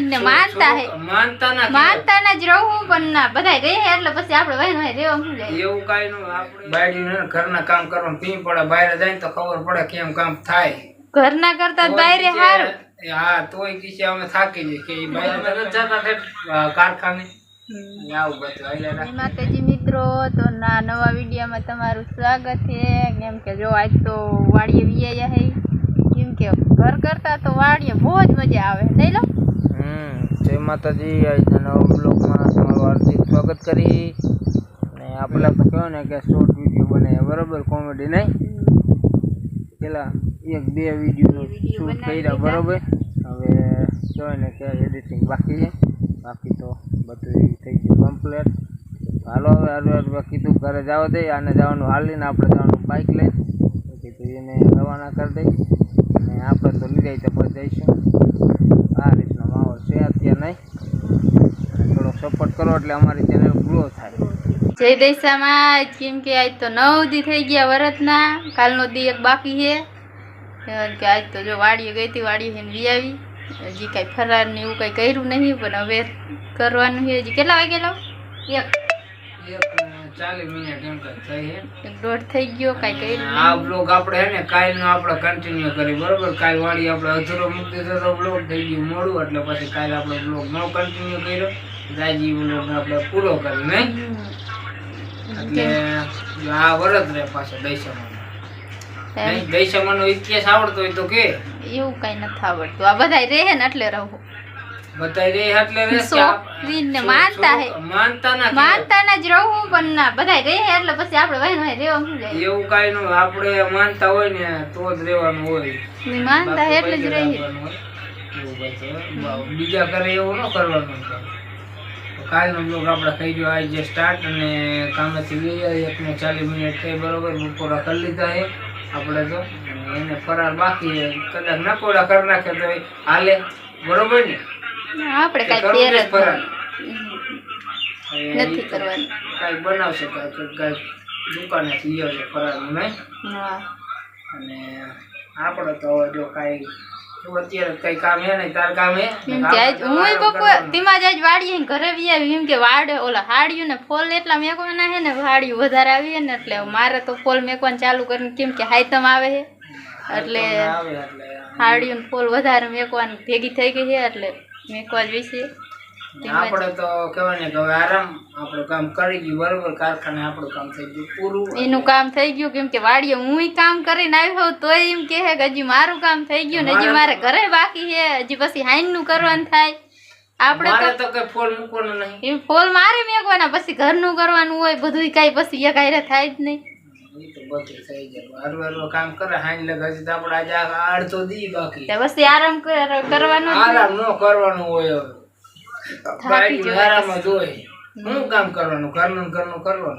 ને માનતા ના જ રહું પણ ના બધા રહે એટલે પછી આપણે વહેન હોય રેવા શું જાય એવું કાઈ નું આપણે બાયડી ઘરના કામ કરવાનું પી પડે બહાર જાય તો ખબર પડે કેમ કામ થાય ઘરના કરતા બહાર હારું હા તોય કિસે અમે થાકી જઈએ કે બહાર અમે ન જતા કારખાને આવું બધું માતાજી મિત્રો તો નવા વિડીયોમાં તમારું સ્વાગત છે કેમ કે જો આજ તો વાડીએ વિયા હે કેમ કે ઘર કરતા તો વાડીએ બહુ જ મજા આવે નહીં લો જય માતાજી આજના નવા બ્લોગમાં તમારું હાર્દિક સ્વાગત કરી અને આપણે તો કહો ને કે શોર્ટ વિડીયો બને બરાબર કોમેડી નહીં પેલા એક બે વિડીયો શૂટ કર્યા બરાબર હવે કહો ને કે એડિટિંગ બાકી છે બાકી તો બધું થઈ ગયું કમ્પ્લીટ હાલો હવે હાલ કીધું ઘરે જવા દે આને જવાનું હાલીને આપણે જવાનું બાઇક લઈ કીધું એને રવાના કરી દઈ અને આપણે તો લઈ જાય તો પછી જઈશું આ રીતનો માહોલ છે અત્યારે નહીં થોડોક સપોર્ટ કરો એટલે અમારી ચેનલ ગ્રો થાય જય દૈસામાં કેમ કે આજ તો 9 દી થઈ ગયા વરતના કાલનો દી એક બાકી છે કે આજ તો જો વાડીએ ગઈ હતી વાડીએ જઈને વી આવી હજી કાંઈ ફરાર ને એવું કંઈ કર્યું નહીં પણ હવે કરવાનું છે હજી કેટલા વાગે લાવ 40 મિનિટ એમ કઈ થઈ એક દોઢ થઈ ગયો કાંઈ કર્યું આ બ્લોગ આપણે હે ને કાલનો આપણે કન્ટિન્યુ કરી બરોબર કાલ વાળી આપણે અધૂરો મૂકી દીધો તો બ્લોગ થઈ ગયું મોડું એટલે પછી કાલ આપણે બ્લોગ નો કન્ટિન્યુ કર્યો રાજી બ્લોગ આપણે પૂરો કરી નહીં એટલે આ વરત રે પાછો દૈસામાનો ઇતિહાસ આવડતો હોય તો કે એવું કઈ નથી આવડતું આ બધા રહે ને એટલે રહું બધા રે એટલે રે ને માનતા હે માનતા ના જ રહું પણ ના બધા રહે એટલે પછી આપણે વહેન હોય રેવા શું જાય એવું કાઈ નું આપણે માનતા હોય ને તો જ રહેવાનું હોય ની માનતા એટલે જ રહી બીજા કરે એવું ન કરવાનું કાલનો બ્લોગ આપણે થઈ ગયો આજે સ્ટાર્ટ અને કામેથી લઈ 1:40 મિનિટ થઈ બરોબર બપોરા કરી લીધા છે આપણે તો એને ફરાર બાકી કદાચ નકોડા કરી નાખે તો હાલે બરોબર ને આપણે કાઈ ફેર ફરાર નથી કરવાનું કાઈ બનાવશે કાઈ દુકાનેથી લઈ આવશે ફરારનું નહીં અને આપણે તો જો કાઈ અત્યારે કઈ કામ હે નહીં તાર કામ હે એમ કે આજ હું બપોર ધીમા જ વાડીએ ઘરે વી આવી એમ કે વાડે ઓલા હાડિયું ને ફોલ એટલા મેકવાના હે ને હાડિયું વધારે આવી ને એટલે મારે તો ફોલ મેકવાનું ચાલુ કરીને કેમ કે હાઈતમ આવે છે એટલે હાડિયું ને ફોલ વધારે મેકવાની ભેગી થઈ ગઈ છે એટલે મેકવા જ વિશે આપણે તો કહેવાય ને કે હવે આરામ આપણું કામ કરી ગયું બરોબર કારખાને આપણું કામ થઈ ગયું પૂરું એનું કામ થઈ ગયું કેમ કે વાડીએ હું કામ કરીને આવ્યો તોય એમ કે હજી મારું કામ થઈ ગયું ને હજી મારે ઘરે બાકી છે હજી પછી હાઈન નું કરવાનું થાય આપણે તો કઈ ફોલ મૂકવાનું નહીં એ ફોલ મારે મેકવાના પછી ઘરનું કરવાનું હોય બધું કઈ પછી એક હારે થાય જ નહીં એ તો બધું થઈ જાય હરવાર કામ કરે હાઈન લગે હજી તો આપણે આજે અડધો દી બાકી પછી આરામ કરવાનું આરામ ન કરવાનું હોય આરામ જ હોય શું કામ કરવાનું ઘરનું કરવાનું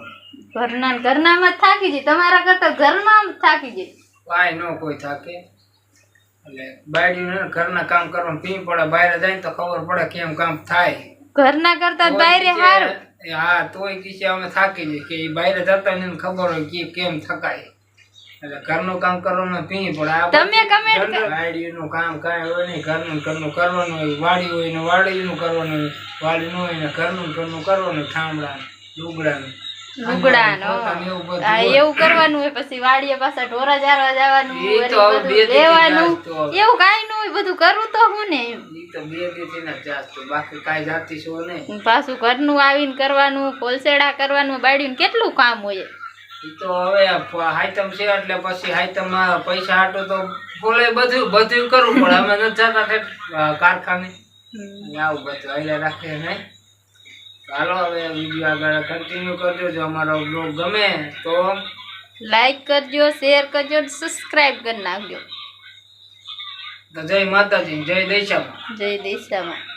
ઘરનામાં થાકી જાય તમારા કરતા ઘરમાં થાકી જાય કાંઈ ન કોઈ થાકે એટલે બાયડી ઘરના કામ કરવાનું પી પડે બહાર જાય તો ખબર પડે કેમ કામ થાય ઘરના કરતા બહાર હારું હા તોય કિસે અમે થાકી જઈએ કે બહાર જતા ને ખબર હોય કે કેમ થકાય એટલે ઘરનું કામ કરવાનું પી પડે તમે કમેન્ટ બાયડીનું કામ કાંઈ હોય નહીં ઘરનું કરવાનું હોય વાડી હોય ને વાડીનું કરવાનું હોય વાડી નું હોય ને ઘરનું કરવાનું ઠામડા લુગડાનું એવું કરવાનું હોય પછી વાડીએ પાછા ઢોરા ચારવા જવાનું લેવાનું એવું કઈ ન હોય બધું કરવું તો હું ને બાકી કઈ જાતી છો નહીં પાછું ઘરનું આવીને કરવાનું કોલસેડા કરવાનું બાળ્યું કેટલું કામ હોય તો હવે હાઈતમ છે એટલે પછી હાઈતમ પૈસા હાટો તો બોલે બધું કરવું પડે અમે નથી જતા કારખાને આવું બધું હાઈલા રાખે નહીં ચાલો હવે વિડીયો આગળ કન્ટિન્યુ કરજો જો અમારો બ્લોગ ગમે તો લાઈક કરજો શેર કરજો સબસ્ક્રાઇબ કરી નાખજો તો જય માતાજી જય દૈસામાં જય દૈસામાં